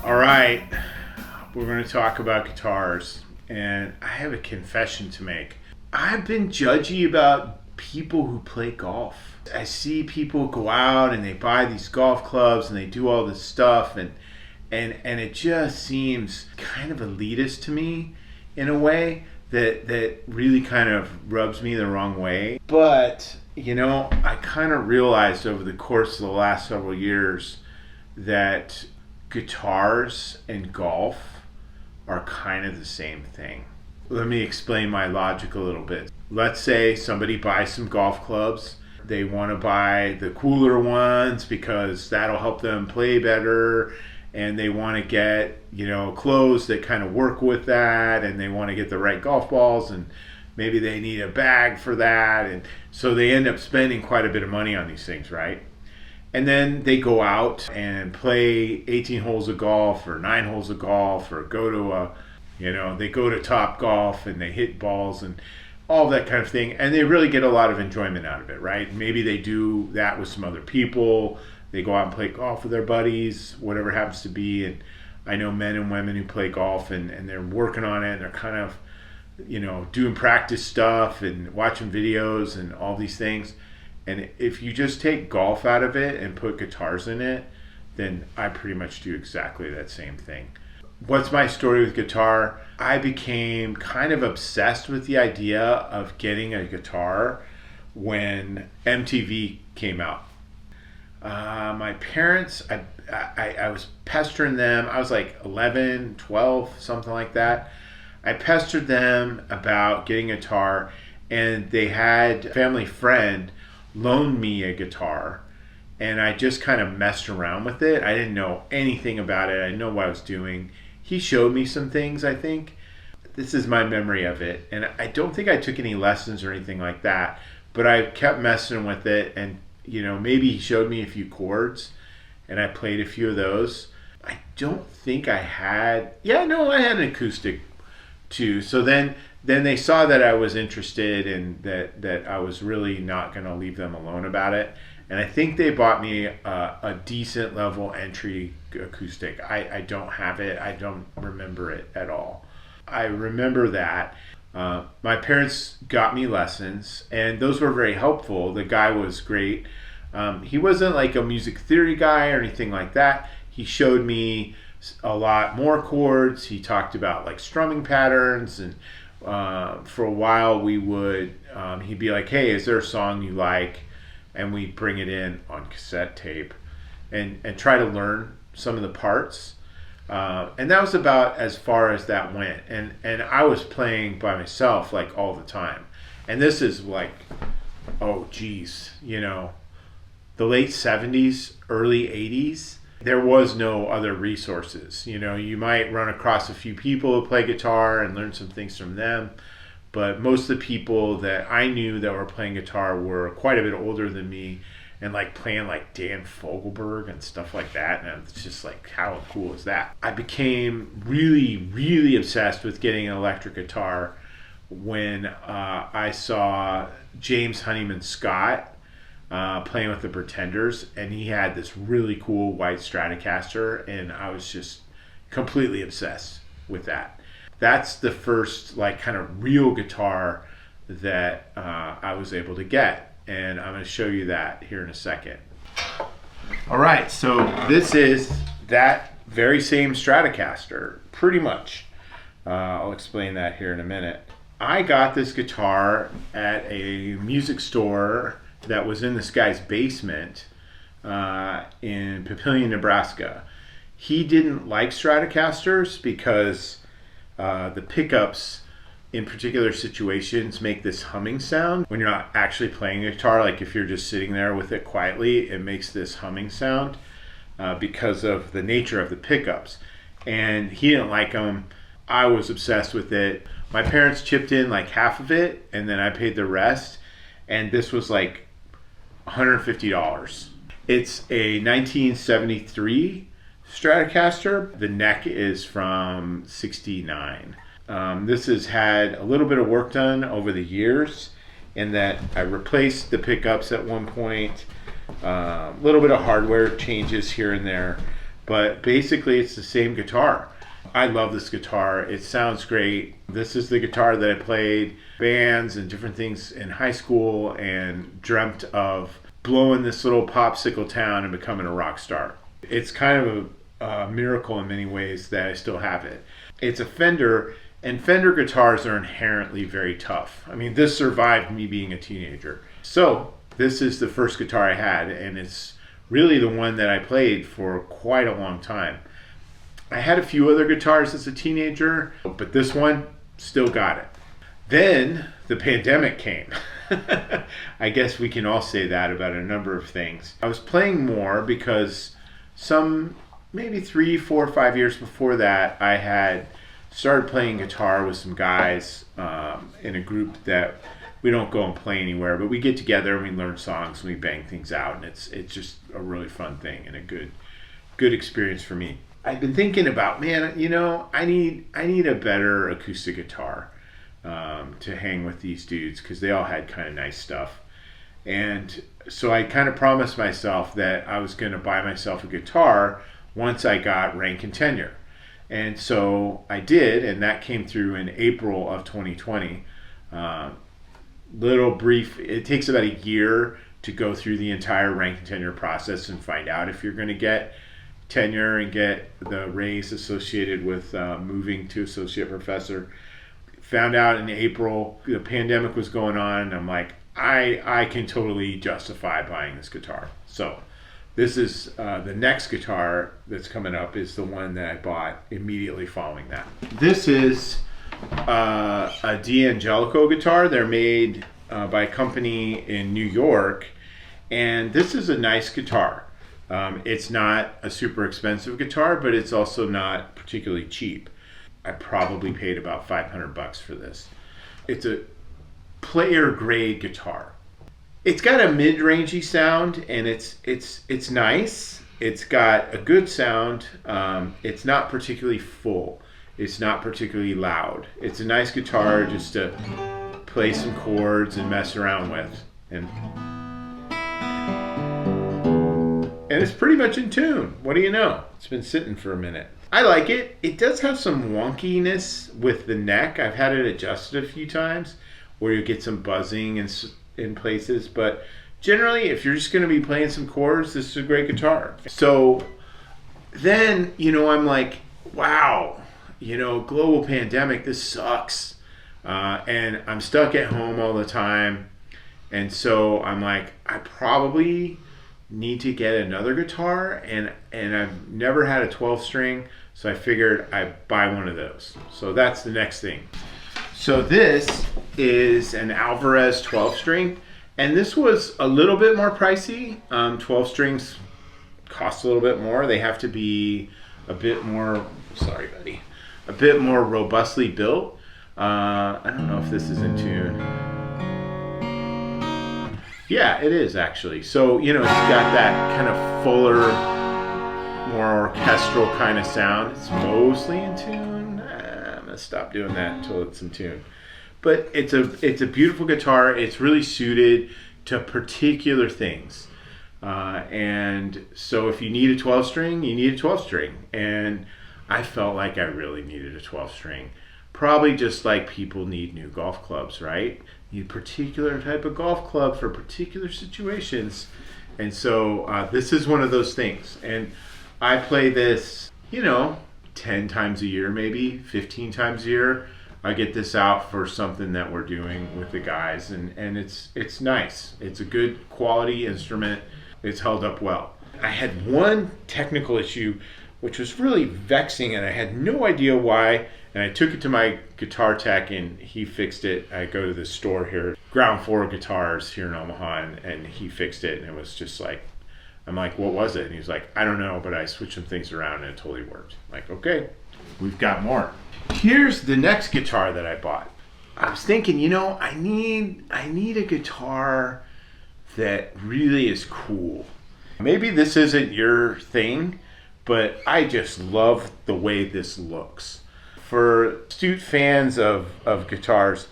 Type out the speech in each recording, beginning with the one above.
All right, we're going to talk about guitars, and I have a confession to make. I've been judgy about people who play golf. I see people go out and they buy these golf clubs and they do all this stuff, and it just seems kind of elitist to me in a way that really kind of rubs me the wrong way. But, you know, I kind of realized over the course of the last several years that guitars and golf are kind of the same thing. Let me explain my logic a little bit. Let's say somebody buys some golf clubs. They want to buy the cooler ones because that'll help them play better, and they want to get, you know, clothes that kind of work with that, and they want to get the right golf balls, and maybe they need a bag for that, and so they end up spending quite a bit of money on these things, right? And then they go out and play 18 holes of golf or 9 holes of golf, or go to they go to Top Golf and they hit balls and all that kind of thing. And they really get a lot of enjoyment out of it, right? Maybe they do that with some other people. They go out and play golf with their buddies, whatever it happens to be. And I know men and women who play golf and they're working on it, and they're kind of, you know, doing practice stuff and watching videos and all these things. And if you just take golf out of it and put guitars in it, then I pretty much do exactly that same thing. What's my story with guitar? I became kind of obsessed with the idea of getting a guitar when MTV came out. My parents, I was pestering them. I was like 11, 12, something like that. I pestered them about getting a guitar, and they had a family friend loaned me a guitar, and I just kind of messed around with it. I didn't know anything about it. I didn't know what I was doing. He showed me some things, I think. This is my memory of it, and I don't think I took any lessons or anything like that, but I kept messing with it, and you know, maybe he showed me a few chords and I played a few of those. I don't think I had I had an acoustic too. So then they saw that I was interested, and that I was really not going to leave them alone about it. And I think they bought me a decent level entry acoustic. I don't have it. I don't remember it at all. I remember that. My parents got me lessons, and those were very helpful. The guy was great. He wasn't like a music theory guy or anything like that. He showed me a lot more chords. He talked about like strumming patterns, and for a while we would he'd be like, hey, is there a song you like? And we'd bring it in on cassette tape and try to learn some of the parts. And that was about as far as that went. And I was playing by myself like all the time. And this is like, oh geez, you know, the late 70s, early 80s. There was no other resources. You know, you might run across a few people who play guitar and learn some things from them, but most of the people that I knew that were playing guitar were quite a bit older than me, and like playing like Dan Fogelberg and stuff like that. And it's just like, how cool is that? I became really, really obsessed with getting an electric guitar when I saw James Honeyman Scott playing with the Pretenders, and he had this really cool white Stratocaster, and I was just completely obsessed with that. That's the first like kind of real guitar that I was able to get, and I'm going to show you that here in a second. All right, so this is that very same Stratocaster, pretty much. I'll explain that here in a minute. I got this guitar at a music store that was in this guy's basement in Papillion, Nebraska. He didn't like Stratocasters because the pickups in particular situations make this humming sound. When you're not actually playing a guitar, like if you're just sitting there with it quietly, it makes this humming sound because of the nature of the pickups. And he didn't like them. I was obsessed with it. My parents chipped in like half of it, and then I paid the rest. And this was like $150. It's a 1973 Stratocaster. The neck is from 69. This has had a little bit of work done over the years, in that I replaced the pickups at one point, a little bit of hardware changes here and there, but basically it's the same guitar. I love this guitar. It sounds great. This is the guitar that I played bands and different things in high school and dreamt of blowing this little popsicle town and becoming a rock star. It's kind of a miracle in many ways that I still have it. It's a Fender, and Fender guitars are inherently very tough. I mean, this survived me being a teenager. So this is the first guitar I had, and it's really the one that I played for quite a long time. I had a few other guitars as a teenager, but this one still got it. Then the pandemic came. I guess we can all say that about a number of things. I was playing more because maybe 3, 4, 5 years before that, I had started playing guitar with some guys in a group that we don't go and play anywhere, but we get together and we learn songs and we bang things out, and it's just a really fun thing and a good experience for me. I've been thinking about, man, I need a better acoustic guitar to hang with these dudes, because they all had kind of nice stuff. And so I kind of promised myself that I was going to buy myself a guitar once I got rank and tenure. And so I did, and that came through in April of 2020. Little brief, it takes about a year to go through the entire rank and tenure process and find out if you're going to get tenure and get the raise associated with moving to associate professor. Found out in April, the pandemic was going on, and I'm like, I can totally justify buying this guitar. So this is the next guitar that's coming up is the one that I bought immediately following that. This is a Danelectro guitar. They're made by a company in New York, and this is a nice guitar. It's not a super expensive guitar, but it's also not particularly cheap. I probably paid about $500 for this. It's a player grade guitar. It's got a mid-rangey sound, and it's nice. It's got a good sound. It's not particularly full. It's not particularly loud. It's a nice guitar just to play some chords and mess around with. And it's pretty much in tune. What do you know? It's been sitting for a minute. I like it. It does have some wonkiness with the neck. I've had it adjusted a few times where you get some buzzing in places. But generally, if you're just going to be playing some chords, this is a great guitar. So then, I'm like, wow, global pandemic, this sucks. And I'm stuck at home all the time. And so I'm like, I probably need to get another guitar, and I've never had a 12 string, so I figured I'd buy one of those. So that's the next thing. So this is an Alvarez 12 string, and this was a little bit more pricey. 12 strings cost a little bit more. They have to be a bit more robustly built. I don't know if this is in tune. Yeah, it is actually. So, it's got that kind of fuller, more orchestral kind of sound. It's mostly in tune. I'm going to stop doing that until it's in tune. But it's a beautiful guitar. It's really suited to particular things. And so if you need a 12 string, you need a 12 string. And I felt like I really needed a 12 string. Probably just like people need new golf clubs, right? Need a particular type of golf club for particular situations. And so this is one of those things. And I play this, 10 times a year, maybe 15 times a year. I get this out for something that we're doing with the guys, and it's nice. It's a good quality instrument. It's held up well. I had one technical issue which was really vexing, and I had no idea why. And I took it to my guitar tech, and he fixed it. I go to the store here, Ground Floor Guitars here in Omaha, and he fixed it. And it was just like, I'm like, what was it? And he was like, I don't know, but I switched some things around and it totally worked. I'm like, okay, we've got more. Here's the next guitar that I bought. I was thinking, I need a guitar that really is cool. Maybe this isn't your thing, but I just love the way this looks. For astute fans of guitars,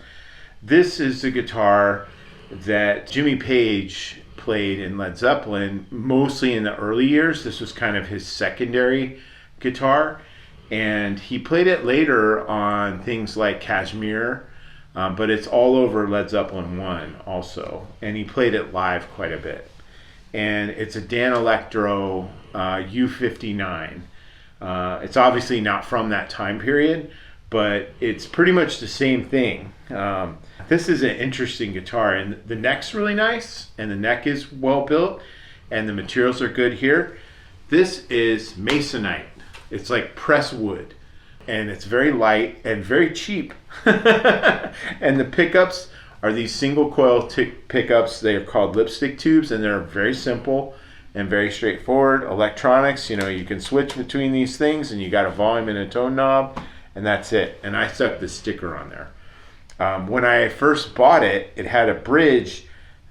this is the guitar that Jimmy Page played in Led Zeppelin, mostly in the early years. This was kind of his secondary guitar. And he played it later on things like Kashmir, but it's all over Led Zeppelin 1 also. And he played it live quite a bit. And it's a Danelectro U59. It's obviously not from that time period, but it's pretty much the same thing. This is an interesting guitar, and the neck's really nice, and the neck is well built, and the materials are good here. This is Masonite. It's like pressed wood, and it's very light and very cheap. And the pickups are these single coil pickups. They are called lipstick tubes, and they're very simple and very straightforward. Electronics, you know, you can switch between these things, and you got a volume and a tone knob, and that's it. And I stuck the sticker on there. When I first bought it, it had a bridge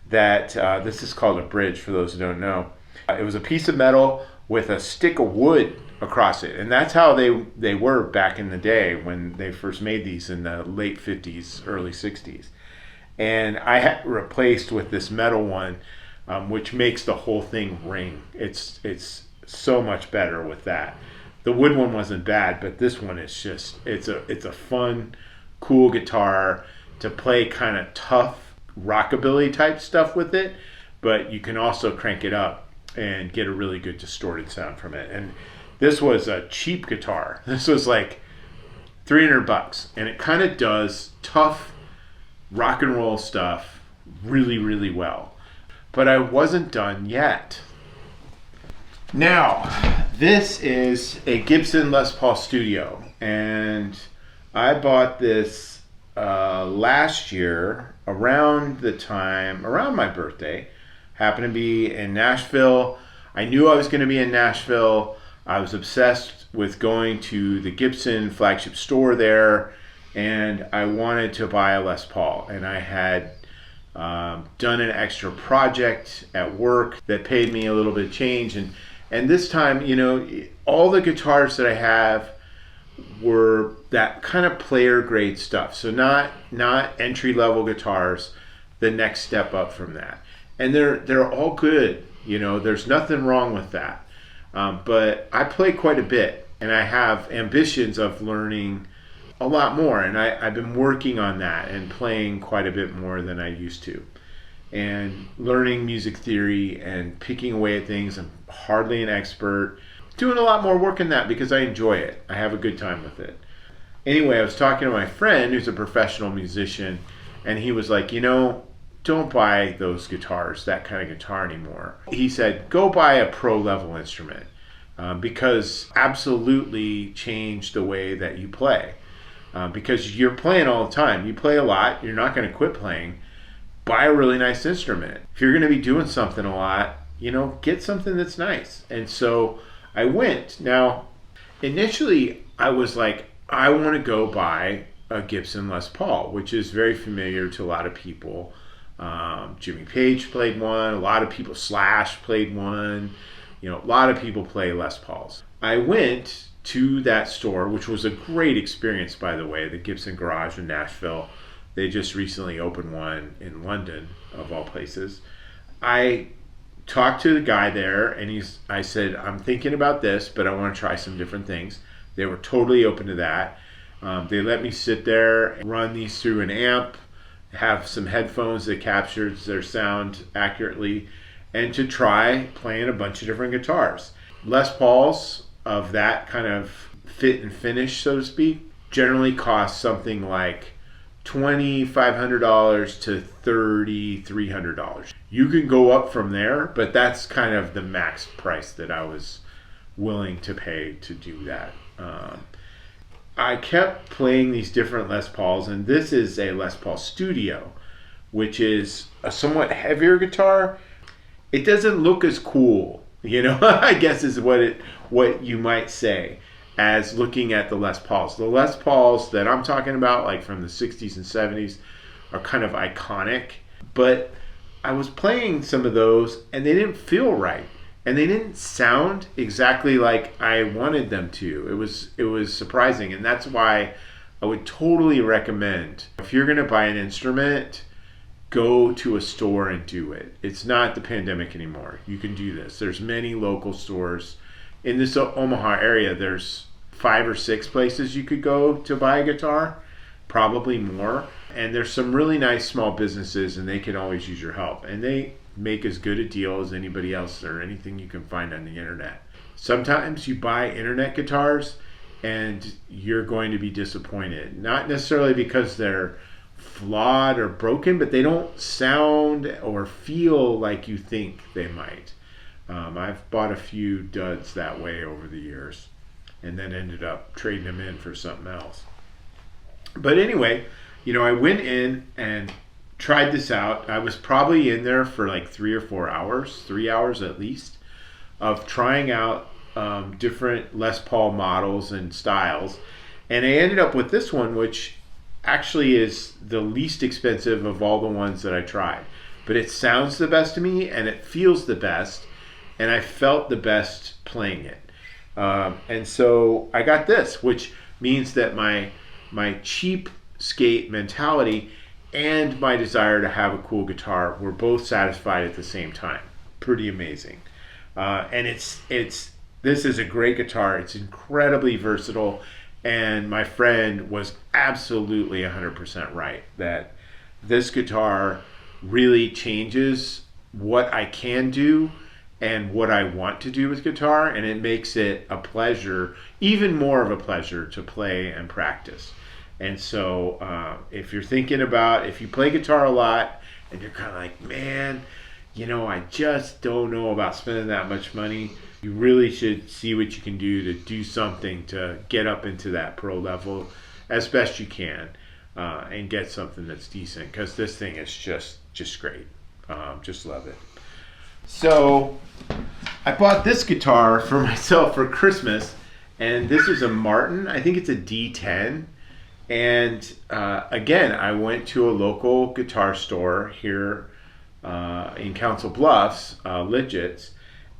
that, this is called a bridge for those who don't know. It was a piece of metal with a stick of wood across it. And that's how they were back in the day when they first made these in the late 50s, early 60s. And I had replaced with this metal one, which makes the whole thing ring. It's so much better with that. The wood one wasn't bad, but this one is just, it's a fun, cool guitar to play kind of tough rockabilly type stuff with it, but you can also crank it up and get a really good distorted sound from it. And this was a cheap guitar. This was like $300, and it kind of does tough rock and roll stuff really, really well. But I wasn't done yet. Now, this is a Gibson Les Paul Studio, and I bought this last year around my birthday. Happened to be in Nashville. I knew I was going to be in Nashville. I was obsessed with going to the Gibson flagship store there, and I wanted to buy a Les Paul. And I had done an extra project at work that paid me a little bit of change. And this time, you know, all the guitars that I have were that kind of player grade stuff. So not entry level guitars, the next step up from that. And they're all good. You know, there's nothing wrong with that. But I play quite a bit, and I have ambitions of learning a lot more. And I've been working on that and playing quite a bit more than I used to. And learning music theory and picking away at things. I'm hardly an expert. Doing a lot more work in that because I enjoy it. I have a good time with it. Anyway, I was talking to my friend who's a professional musician, and he was like, you know, don't buy those guitars, that kind of guitar anymore. He said, go buy a pro level instrument because absolutely change the way that you play. Because you're playing all the time. You play a lot. You're not going to quit playing. Buy a really nice instrument. If you're going to be doing something a lot, you know, get something that's nice. And so I went. Now, initially, I was like, I want to go buy a Gibson Les Paul, which is very familiar to a lot of people. Jimmy Page played one. A lot of people, Slash played one. You know, a lot of people play Les Pauls. I went to that store, which was a great experience, by the way, the Gibson Garage in Nashville. They just recently opened one in London, of all places. I talked to the guy there, and I said, I'm thinking about this, but I want to try some different things. They were totally open to that. They let me sit there and run these through an amp, have some headphones that captures their sound accurately, and to try playing a bunch of different guitars. Les Pauls of that kind of fit and finish, so to speak, generally cost something like $2,500 to $3,300. You can go up from there, but that's kind of the max price that I was willing to pay to do that. I kept playing these different Les Pauls, and this is a Les Paul Studio, which is a somewhat heavier guitar. It doesn't look as cool, you know, I guess is what you might say, as looking at the Les Pauls. The Les Pauls that I'm talking about, like from the 60s and 70s, are kind of iconic, but I was playing some of those and they didn't feel right. And they didn't sound exactly like I wanted them to. It was surprising, and that's why I would totally recommend, if you're going to buy an instrument, go to a store and do it. It's not the pandemic anymore. You can do this. There's many local stores in this Omaha area. There's 5 or 6 places you could go to buy a guitar, probably more. And there's some really nice small businesses, and they can always use your help. And they make as good a deal as anybody else or anything you can find on the internet. Sometimes you buy internet guitars and you're going to be disappointed. Not necessarily because they're flawed or broken, but they don't sound or feel like you think they might. I've bought a few duds that way over the years and then ended up trading them in for something else. But anyway, I went in and tried this out. I was probably in there for like 3 or 4 hours, 3 hours at least, of trying out different Les Paul models and styles. And I ended up with this one, which actually is the least expensive of all the ones that I tried. But it sounds the best to me, and it feels the best, and I felt the best playing it. And so I got this, which means that my cheap skate mentality and my desire to have a cool guitar were both satisfied at the same time. Pretty amazing. And this is a great guitar. It's incredibly versatile, and my friend was absolutely 100% right that this guitar really changes what I can do and what I want to do with guitar, and it makes it a pleasure, even more of a pleasure, to play and practice. And so if you're thinking about, if you play guitar a lot and you're kind of like, man, I just don't know about spending that much money, you really should see what you can do to do something to get up into that pro level as best you can, and get something that's decent, because this thing is just great. Just love it. So I bought this guitar for myself for Christmas, and this is a Martin. I think it's a D10. And again, I went to a local guitar store here in Council Bluffs, Lidgett's,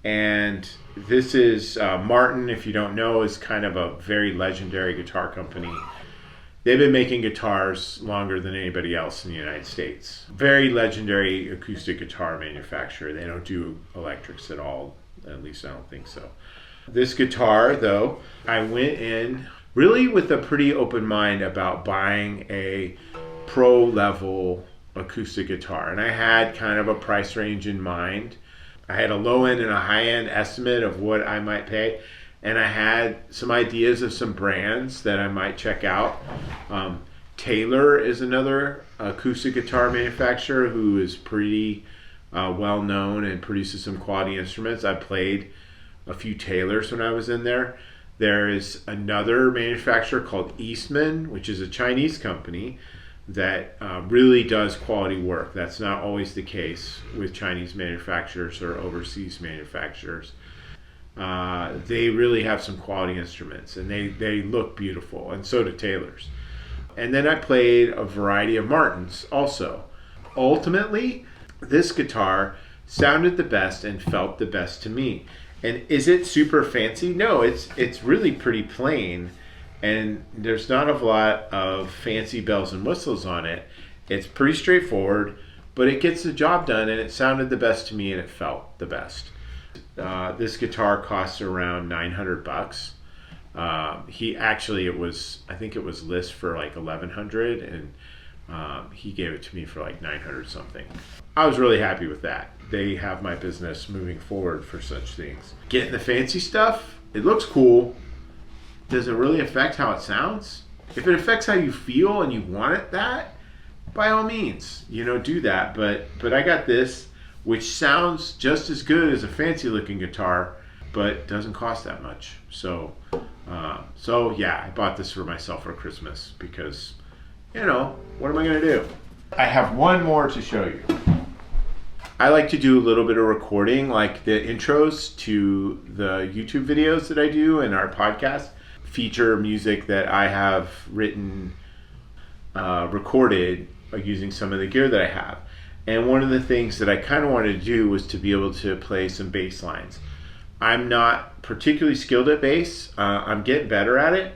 and this is Martin, if you don't know, is kind of a very legendary guitar company. They've been making guitars longer than anybody else in the United States. Very legendary acoustic guitar manufacturer. They don't do electrics at all, at least I don't think so. This guitar, though, I went in really with a pretty open mind about buying a pro level acoustic guitar. And I had kind of a price range in mind. I had a low end and a high end estimate of what I might pay. And I had some ideas of some brands that I might check out. Taylor is another acoustic guitar manufacturer who is pretty well known and produces some quality instruments. I played a few Taylors when I was in there. There is another manufacturer called Eastman, which is a Chinese company that really does quality work. That's not always the case with Chinese manufacturers or overseas manufacturers. They really have some quality instruments, and they look beautiful, and so do Taylor's. And then I played a variety of Martins also. Ultimately, this guitar sounded the best and felt the best to me. And is it super fancy? No, it's really pretty plain, and there's not a lot of fancy bells and whistles on it. It's pretty straightforward, but it gets the job done, and it sounded the best to me, and it felt the best. This guitar costs around $900. I think it was list for like $1,100, and he gave it to me for like $900 something. I was really happy with that. They have my business moving forward for such things. Getting the fancy stuff, it looks cool. Does it really affect how it sounds? If it affects how you feel and you want it that, by all means, do that. But I got this, which sounds just as good as a fancy looking guitar, but doesn't cost that much. So yeah, I bought this for myself for Christmas because, what am I gonna do? I have one more to show you. I like to do a little bit of recording, like the intros to the YouTube videos that I do and our podcast feature music that I have written, recorded using some of the gear that I have. And one of the things that I kind of wanted to do was to be able to play some bass lines. I'm not particularly skilled at bass. I'm getting better at it,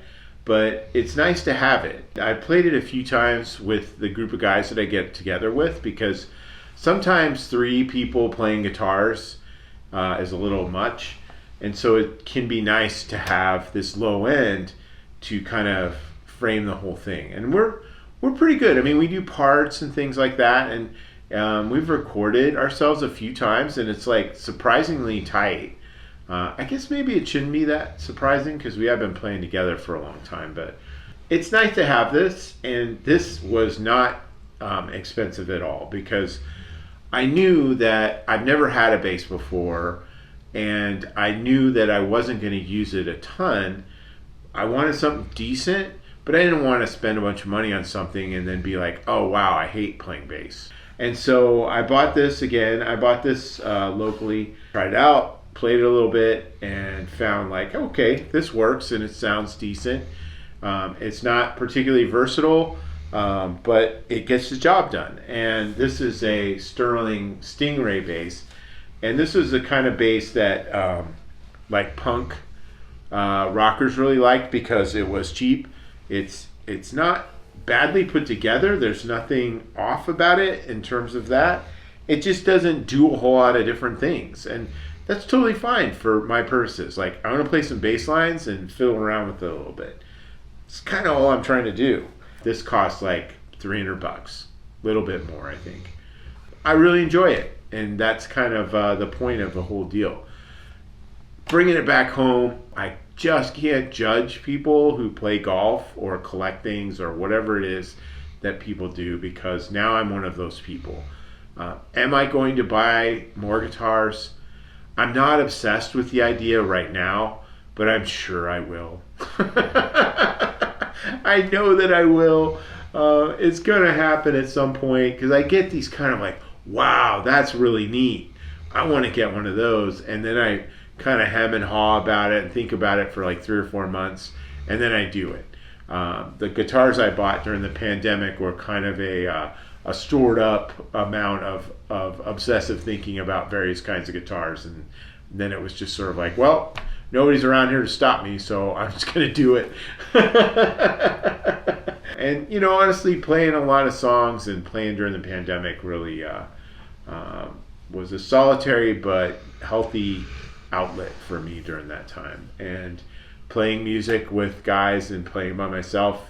but it's nice to have it. I played it a few times with the group of guys that I get together with, because sometimes 3 people playing guitars is a little much. And so it can be nice to have this low end to kind of frame the whole thing. And we're pretty good. I mean, we do parts and things like that, and we've recorded ourselves a few times, and it's like surprisingly tight. I guess maybe it shouldn't be that surprising because we have been playing together for a long time, but it's nice to have this. And this was not expensive at all, because I knew that I've never had a bass before, and I knew that I wasn't going to use it a ton. I wanted something decent, but I didn't want to spend a bunch of money on something and then be like, oh wow, I hate playing bass. And so I bought this again. I bought this locally, tried it out, played it a little bit, and found like, okay, this works and it sounds decent. It's not particularly versatile, but it gets the job done. And this is a Sterling Stingray bass. And this is the kind of bass that like punk rockers really liked because it was cheap. It's not badly put together. There's nothing off about it in terms of that. It just doesn't do a whole lot of different things. And that's totally fine for my purposes. Like, I want to play some bass lines and fiddle around with it a little bit. It's kind of all I'm trying to do. This costs like $300, a little bit more, I think. I really enjoy it. And that's kind of the point of the whole deal. Bringing it back home, I just can't judge people who play golf or collect things or whatever it is that people do, because now I'm one of those people. Am I going to buy more guitars? I'm not obsessed with the idea right now, but I'm sure I will. I know that I will. It's going to happen at some point, because I get these kind of like, wow, that's really neat, I want to get one of those. And then I kind of hem and haw about it and think about it for like 3 or 4 months, and then I do it. The guitars I bought during the pandemic were kind of a stored up amount of obsessive thinking about various kinds of guitars, and then it was just sort of like, well, nobody's around here to stop me, so I'm just going to do it. And, you know, honestly, playing a lot of songs and playing during the pandemic really was a solitary but healthy outlet for me during that time. And playing music with guys and playing by myself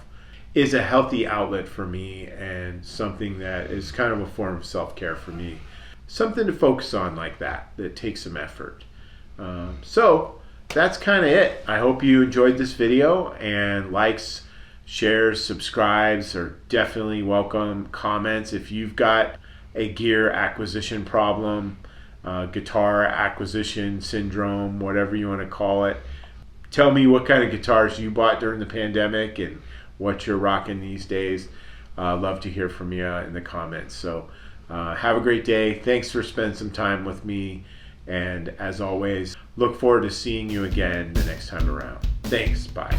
is a healthy outlet for me, and something that is kind of a form of self-care for me. Something to focus on like that takes some effort. So that's kind of it. I hope you enjoyed this video, and likes, shares, subscribes are definitely welcome. Comments if you've got a gear acquisition problem, guitar acquisition syndrome, whatever you want to call it. Tell me what kind of guitars you bought during the pandemic and what you're rocking these days. Love to hear from you in the comments. So have a great day. Thanks for spending some time with me. And as always, look forward to seeing you again the next time around. Thanks. Bye.